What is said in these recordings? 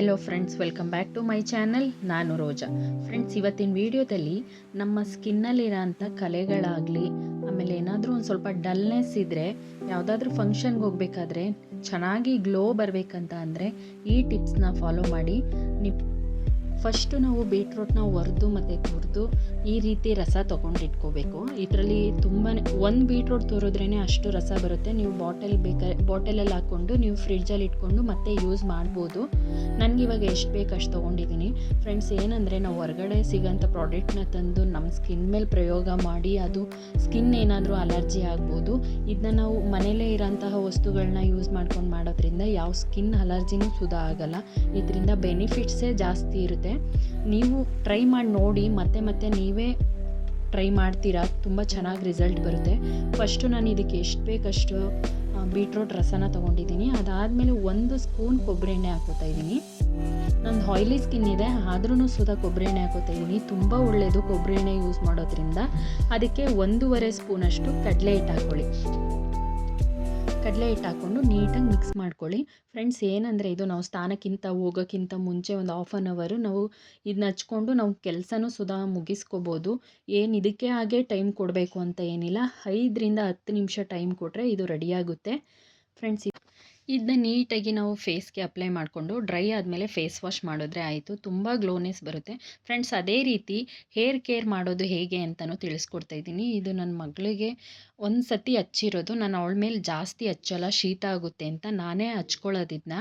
Hello friends, welcome back to my channel. ನಾನು Roja. Friends, ಇವತ್ತಿನ ವಿಡಿಯೋದಲ್ಲಿ ನಮ್ಮ ಸ್ಕಿನ್ನಲ್ಲಿರೋಂಥ ಕಲೆಗಳಾಗಲಿ, ಆಮೇಲೆ ಏನಾದರೂ ಒಂದು ಸ್ವಲ್ಪ ಡಲ್ನೆಸ್ ಇದ್ದರೆ, ಯಾವುದಾದ್ರೂ ಫಂಕ್ಷನ್ಗೆ ಹೋಗಬೇಕಾದ್ರೆ ಚೆನ್ನಾಗಿ ಗ್ಲೋ ಬರಬೇಕಂತ ಅಂದರೆ ಈ ಟಿಪ್ಸ್ನ ಫಾಲೋ ಮಾಡಿ. ಫಸ್ಟು ನಾವು ಬೀಟ್ರೂಟ್ನ ಒರೆದು ಮತ್ತು ತುರಿದು ಈ ರೀತಿ ರಸ ತೊಗೊಂಡಿಟ್ಕೋಬೇಕು. ಇದರಲ್ಲಿ ತುಂಬಾ ಒಂದು ಬೀಟ್ರೂಟ್ ತುರಿದ್ರೇ ಅಷ್ಟು ರಸ ಬರುತ್ತೆ. ನೀವು ಬಾಟಲಲ್ಲಿ ಹಾಕ್ಕೊಂಡು ನೀವು ಫ್ರಿಡ್ಜಲ್ಲಿ ಇಟ್ಕೊಂಡು ಮತ್ತೆ ಯೂಸ್ ಮಾಡ್ಬೋದು. ನನಗಿವಾಗ ಎಷ್ಟು ಬೇಕು ಅಷ್ಟು ತೊಗೊಂಡಿದ್ದೀನಿ. ಫ್ರೆಂಡ್ಸ್, ಏನಂದರೆ ನಾವು ಹೊರಗಡೆ ಸಿಗೋಂಥ ಪ್ರಾಡಕ್ಟ್ನ ತಂದು ನಮ್ಮ ಸ್ಕಿನ್ ಮೇಲೆ ಪ್ರಯೋಗ ಮಾಡಿ ಅದು ಸ್ಕಿನ್ ಏನಾದರೂ ಅಲರ್ಜಿ ಆಗ್ಬೋದು. ಇದನ್ನ ನಾವು ಮನೇಲೇ ಇರೋಂತಹ ವಸ್ತುಗಳನ್ನ ಯೂಸ್ ಮಾಡ್ಕೊಂಡು ಮಾಡೋದ್ರಿಂದ ಯಾವ ಸ್ಕಿನ್ ಅಲರ್ಜಿನೂ ಸುಧಾ ಆಗಲ್ಲ. ಇದರಿಂದ ಬೆನಿಫಿಟ್ಸೇ ಜಾಸ್ತಿ ಇರುತ್ತೆ. ನೀವು ಟ್ರೈ ಮಾಡಿ ನೋಡಿ, ಮತ್ತೆ ನೀವೇ ಟ್ರೈ ಮಾಡ್ತೀರಾ, ತುಂಬ ಚೆನ್ನಾಗಿ ರಿಸಲ್ಟ್ ಬರುತ್ತೆ. ಫಸ್ಟು ನಾನು ಇದಕ್ಕೆ ಎಷ್ಟು ಬೇಕಷ್ಟು ಬೀಟ್ರೂಟ್ ರಸನ ತೊಗೊಂಡಿದ್ದೀನಿ. ಅದಾದಮೇಲೆ 1 ಸ್ಪೂನ್ ಕೊಬ್ಬರಿ ಎಣ್ಣೆ ಹಾಕೋತಾ ಇದ್ದೀನಿ. ನಂದು ಆಯಿಲಿ ಸ್ಕಿನ್ ಇದೆ, ಆದ್ರೂ ಸುಧಾ ಕೊಬ್ಬರಿ ಎಣ್ಣೆ ಹಾಕೋತಾ ಇದ್ದೀನಿ. ತುಂಬ ಒಳ್ಳೆಯದು ಕೊಬ್ಬರಿ ಎಣ್ಣೆ ಯೂಸ್ ಮಾಡೋದ್ರಿಂದ. ಅದಕ್ಕೆ 1.5 ಸ್ಪೂನಷ್ಟು ಕಡಲೆ ಹಿಟ್ಟು ಹಾಕ್ಕೊಳ್ಳಿ. ಕಡಲೆ ಹಿಟ್ಟು ಹಾಕ್ಕೊಂಡು ನೀಟಾಗಿ ಮಿಕ್ಸ್ ಮಾಡ್ಕೊಳ್ಳಿ. ಫ್ರೆಂಡ್ಸ್, ಏನಂದರೆ ಇದು ನಾವು ಸ್ನಾನಕ್ಕಿಂತ ಹೋಗೋಕ್ಕಿಂತ ಮುಂಚೆ ಒಂದು ಹಾಫ್ ಆನ್ ಅವರು ನಾವು ಇದನ್ನ ಹಚ್ಕೊಂಡು ನಾವು ಕೆಲಸನೂ ಸುಧಾ ಮುಗಿಸ್ಕೋಬೋದು. ಏನು ಇದಕ್ಕೆ ಹಾಗೆ ಟೈಮ್ ಕೊಡಬೇಕು ಅಂತ ಏನಿಲ್ಲ. 5ರಿಂದ 10 ನಿಮಿಷ ಟೈಮ್ ಕೊಟ್ಟರೆ ಇದು ರೆಡಿಯಾಗುತ್ತೆ. ಫ್ರೆಂಡ್ಸ್, ಇದನ್ನ ನೀಟಾಗಿ ನಾವು ಫೇಸ್ಗೆ ಅಪ್ಲೈ ಮಾಡಿಕೊಂಡು ಡ್ರೈ ಆದಮೇಲೆ ಫೇಸ್ ವಾಶ್ ಮಾಡಿದ್ರೆ ಆಯಿತು. ತುಂಬ ಗ್ಲೋನೆಸ್ ಬರುತ್ತೆ. ಫ್ರೆಂಡ್ಸ್, ಅದೇ ರೀತಿ ಹೇರ್ ಕೇರ್ ಮಾಡೋದು ಹೇಗೆ ಅಂತಲೂ ತಿಳಿಸ್ಕೊಡ್ತಾ ಇದ್ದೀನಿ. ಇದು ನನ್ನ ಮಗಳಿಗೆ ಒಂದು ಸತಿ ಹಚ್ಚಿರೋದು. ನಾನು ಅವಳ ಮೇಲೆ ಜಾಸ್ತಿ ಹಚ್ಚಲ್ಲ, ಶೀತ ಆಗುತ್ತೆ ಅಂತ ನಾನೇ ಹಚ್ಕೊಳ್ಳೋದಿದ್ನ.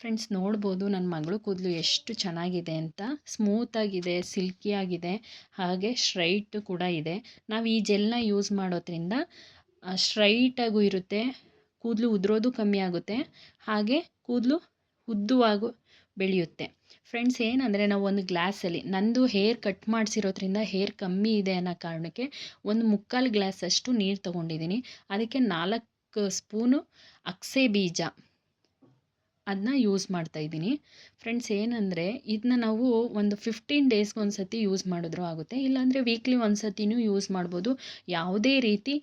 ಫ್ರೆಂಡ್ಸ್, ನೋಡ್ಬೋದು ನನ್ನ ಮಗಳು ಕೂದಲು ಎಷ್ಟು ಚೆನ್ನಾಗಿದೆ ಅಂತ. ಸ್ಮೂತಾಗಿದೆ, ಸಿಲ್ಕಿಯಾಗಿದೆ, ಹಾಗೆ ಸ್ಟ್ರೈಟ್ ಕೂಡ ಇದೆ. ನಾವು ಈ ಜೆಲ್ನ ಯೂಸ್ ಮಾಡೋದ್ರಿಂದ ಸ್ಟ್ರೈಟಾಗೂ ಇರುತ್ತೆ, ಕೂದಲು ಉದುರೋದು ಕಮ್ಮಿ ಆಗುತ್ತೆ, ಹಾಗೆ ಕೂದಲು ಉದ್ದವಾಗೂ ಬೆಳೆಯುತ್ತೆ. ಫ್ರೆಂಡ್ಸ್, ಏನಂದರೆ ನಾವು ಒಂದು ಗ್ಲಾಸಲ್ಲಿ, ನಂದು ಹೇರ್ ಕಟ್ ಮಾಡಿಸಿರೋದ್ರಿಂದ ಹೇರ್ ಕಮ್ಮಿ ಇದೆ ಅನ್ನೋ ಕಾರಣಕ್ಕೆ 1/4 ಗ್ಲಾಸಷ್ಟು ನೀರು ತೊಗೊಂಡಿದ್ದೀನಿ. ಅದಕ್ಕೆ 4 ಸ್ಪೂನು ಅಗಸೆ ಬೀಜ ಅದನ್ನ ಯೂಸ್ ಮಾಡ್ತಾಯಿದ್ದೀನಿ. ಫ್ರೆಂಡ್ಸ್, ಏನಂದರೆ ಇದನ್ನ ನಾವು ಒಂದು 15 ಡೇಸ್ಗೆ ಒಂದು ಸತಿ ಯೂಸ್ ಮಾಡಿದ್ರೂ ಆಗುತ್ತೆ, ಇಲ್ಲಾಂದರೆ ವೀಕ್ಲಿ ಒಂದು ಸತಿನೂ ಯೂಸ್ ಮಾಡ್ಬೋದು. ಯಾವುದೇ ರೀತಿ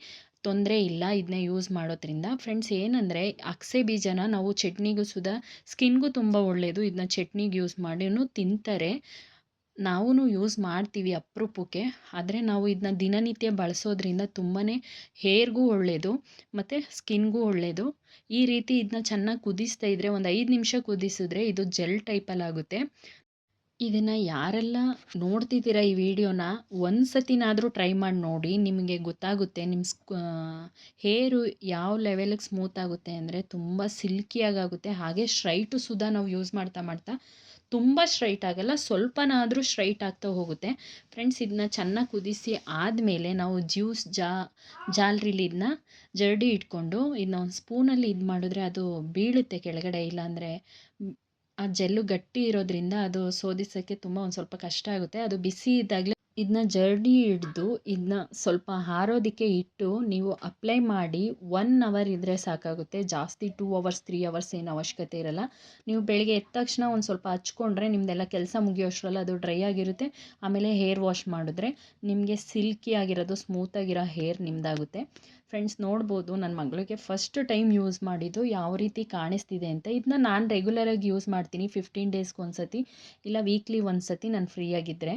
ತೊಂದರೆ ಇಲ್ಲ ಇದನ್ನ ಯೂಸ್ ಮಾಡೋದ್ರಿಂದ. ಫ್ರೆಂಡ್ಸ್, ಏನಂದರೆ ಅಗಸೆ ಬೀಜನ ನಾವು ಚಟ್ನಿಗೂ ಸುಧಾ, ಸ್ಕಿನ್ಗೂ ತುಂಬ ಒಳ್ಳೆಯದು. ಇದನ್ನ ಚಟ್ನಿಗೆ ಯೂಸ್ ಮಾಡಿನೂ ತಿಂತಾರೆ, ನಾವೂ ಯೂಸ್ ಮಾಡ್ತೀವಿ ಅಪರೂಪಕ್ಕೆ. ಆದರೆ ನಾವು ಇದನ್ನ ದಿನನಿತ್ಯ ಬಳಸೋದ್ರಿಂದ ತುಂಬಾ ಹೇರ್ಗೂ ಒಳ್ಳೆಯದು ಮತ್ತು ಸ್ಕಿನ್ಗೂ ಒಳ್ಳೆಯದು. ಈ ರೀತಿ ಇದನ್ನ ಚೆನ್ನಾಗಿ ಕುದಿಸ್ತಾ ಇದ್ದರೆ, ಒಂದು 5 ನಿಮಿಷ ಕುದಿಸಿದ್ರೆ ಇದು ಜೆಲ್ ಟೈಪಲ್ಲಾಗುತ್ತೆ. ಇದನ್ನು ಯಾರೆಲ್ಲ ನೋಡ್ತಿದ್ದೀರಾ ಈ ವಿಡಿಯೋನ, ಒಂದು ಸತಿನಾದರೂ ಟ್ರೈ ಮಾಡಿ ನೋಡಿ, ನಿಮಗೆ ಗೊತ್ತಾಗುತ್ತೆ ನಿಮ್ಮ ಹೇರು ಯಾವ ಲೆವೆಲಿಗೆ ಸ್ಮೂತ್ ಆಗುತ್ತೆ ಅಂದರೆ ತುಂಬ ಸಿಲ್ಕಿಯಾಗುತ್ತೆ. ಹಾಗೆ ಸ್ಟ್ರೈಟು ಸುಧಾ ನಾವು ಯೂಸ್ ಮಾಡ್ತಾ ತುಂಬ ಸ್ಟ್ರೈಟ್ ಆಗಲ್ಲ, ಸ್ವಲ್ಪನಾದರೂ ಸ್ಟ್ರೈಟ್ ಆಗ್ತಾ ಹೋಗುತ್ತೆ. ಫ್ರೆಂಡ್ಸ್, ಇದನ್ನ ಚೆನ್ನಾಗಿ ಕುದಿಸಿ ಆದಮೇಲೆ ನಾವು ಜಾಲರಿಲಿ ಇದನ್ನ ಜರಡಿ ಇಟ್ಕೊಂಡು ಇದನ್ನ ಒಂದು ಸ್ಪೂನಲ್ಲಿ ಇದು ಮಾಡಿದ್ರೆ ಅದು ಬೀಳುತ್ತೆ ಕೆಳಗಡೆ. ಇಲ್ಲಾಂದರೆ ಆ ಜೆಲ್ಲು ಗಟ್ಟಿ ಇರೋದ್ರಿಂದ ಅದು ಶೋಧಿಸೋಕ್ಕೆ ಒಂದು ಸ್ವಲ್ಪ ಕಷ್ಟ ಆಗುತ್ತೆ. ಅದು ಬಿಸಿ ಇದ್ದಾಗಲೇ ಇದನ್ನ ಜರಡಿ ಹಿಡಿದು ಇದನ್ನ ಸ್ವಲ್ಪ ಹಾರೋದಕ್ಕೆ ಇಟ್ಟು ನೀವು ಅಪ್ಲೈ ಮಾಡಿ 1 ಅವರ್ ಇದ್ದರೆ ಸಾಕಾಗುತ್ತೆ. ಜಾಸ್ತಿ 2 ಅವರ್ಸ್ 3 ಅವರ್ಸ್ ಏನು ಅವಶ್ಯಕತೆ ಇರಲ್ಲ. ನೀವು ಬೆಳಗ್ಗೆ ಎದ್ದ ತಕ್ಷಣ ಒಂದು ಸ್ವಲ್ಪ ಹಚ್ಕೊಂಡ್ರೆ ನಿಮ್ಮದೆಲ್ಲ ಕೆಲಸ ಮುಗಿಯೋಷ್ಟರಲ್ಲ ಅದು ಡ್ರೈ ಆಗಿರುತ್ತೆ. ಆಮೇಲೆ ಹೇರ್ ವಾಶ್ ಮಾಡಿದ್ರೆ ನಿಮಗೆ ಸಿಲ್ಕಿ ಆಗಿರೋದು, ಸ್ಮೂತಾಗಿರೋ ಹೇರ್ ನಿಮ್ಮದಾಗುತ್ತೆ. ಫ್ರೆಂಡ್ಸ್, ನೋಡ್ಬೋದು ನನ್ನ ಮಗಳಿಗೆ ಫಸ್ಟ್ ಟೈಮ್ ಯೂಸ್ ಮಾಡಿದ್ದು ಯಾವ ರೀತಿ ಕಾಣಿಸ್ತಿದೆ ಅಂತ. ಇದನ್ನ ನಾನು ರೆಗ್ಯುಲರಾಗಿ ಯೂಸ್ ಮಾಡ್ತೀನಿ, 15 ಡೇಸ್ಗೆ ಒಂದು ಸತಿ ಇಲ್ಲ ವೀಕ್ಲಿ ಒಂದು ಸತಿ ನಾನು ಫ್ರೀಯಾಗಿದ್ದರೆ.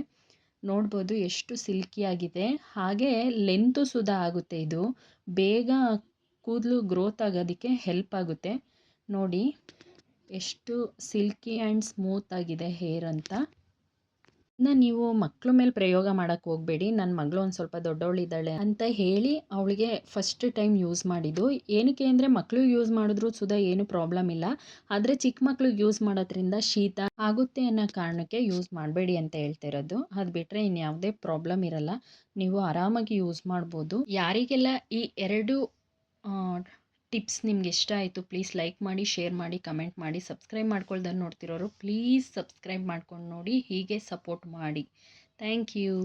ನೋಡ್ಬೋದು ಎಷ್ಟು ಸಿಲ್ಕಿಯಾಗಿದೆ, ಹಾಗೆ ಲೆಂತು ಸುಧಾ ಆಗುತ್ತೆ. ಇದು ಬೇಗ ಕೂದಲು ಗ್ರೋತ್ ಆಗೋದಕ್ಕೆ ಹೆಲ್ಪ್ ಆಗುತ್ತೆ. ನೋಡಿ ಎಷ್ಟು ಸಿಲ್ಕಿ ಆ್ಯಂಡ್ ಸ್ಮೂತ್ ಆಗಿದೆ ಹೇರ್ ಅಂತ. ಇದನ್ನ ನೀವು ಮಕ್ಕಳ ಮೇಲೆ ಪ್ರಯೋಗ ಮಾಡೋಕ್ಕೆ ಹೋಗಬೇಡಿ. ನನ್ನ ಮಗಳು ಒಂದು ಸ್ವಲ್ಪ ದೊಡ್ಡವಳಿದ್ದಾಳೆ ಅಂತ ಹೇಳಿ ಅವಳಿಗೆ ಫಸ್ಟ್ ಟೈಮ್ ಯೂಸ್ ಮಾಡಿದ್ದು. ಏನಕ್ಕೆ ಅಂದರೆ ಮಕ್ಕಳು ಯೂಸ್ ಮಾಡಿದ್ರು ಸುಧಾ ಏನು ಪ್ರಾಬ್ಲಮ್ ಇಲ್ಲ, ಆದರೆ ಚಿಕ್ಕ ಮಕ್ಳಿಗೆ ಯೂಸ್ ಮಾಡೋದ್ರಿಂದ ಶೀತ ಆಗುತ್ತೆ ಅನ್ನೋ ಕಾರಣಕ್ಕೆ ಯೂಸ್ ಮಾಡಬೇಡಿ ಅಂತ ಹೇಳ್ತಾ ಇರೋದು. ಅದು ಬಿಟ್ಟರೆ ಇನ್ಯಾವುದೇ ಪ್ರಾಬ್ಲಮ್ ಇರಲ್ಲ, ನೀವು ಆರಾಮಾಗಿ ಯೂಸ್ ಮಾಡ್ಬೋದು. ಯಾರಿಗೆಲ್ಲ ಈ 2 ಟಿಪ್ಸ್ ನಿಮ್ಗೆ ಇಷ್ಟ ಆಯಿತು, ಪ್ಲೀಸ್ ಲೈಕ್ ಮಾಡಿ, ಶೇರ್ ಮಾಡಿ, ಕಮೆಂಟ್ ಮಾಡಿ. ಸಬ್ಸ್ಕ್ರೈಬ್ ಮಾಡ್ಕೊಳ್ದನ್ನು ನೋಡ್ತಿರೋರು ಪ್ಲೀಸ್ ಸಬ್ಸ್ಕ್ರೈಬ್ ಮಾಡ್ಕೊಂಡು ನೋಡಿ, ಹೀಗೆ ಸಪೋರ್ಟ್ ಮಾಡಿ. Thank you.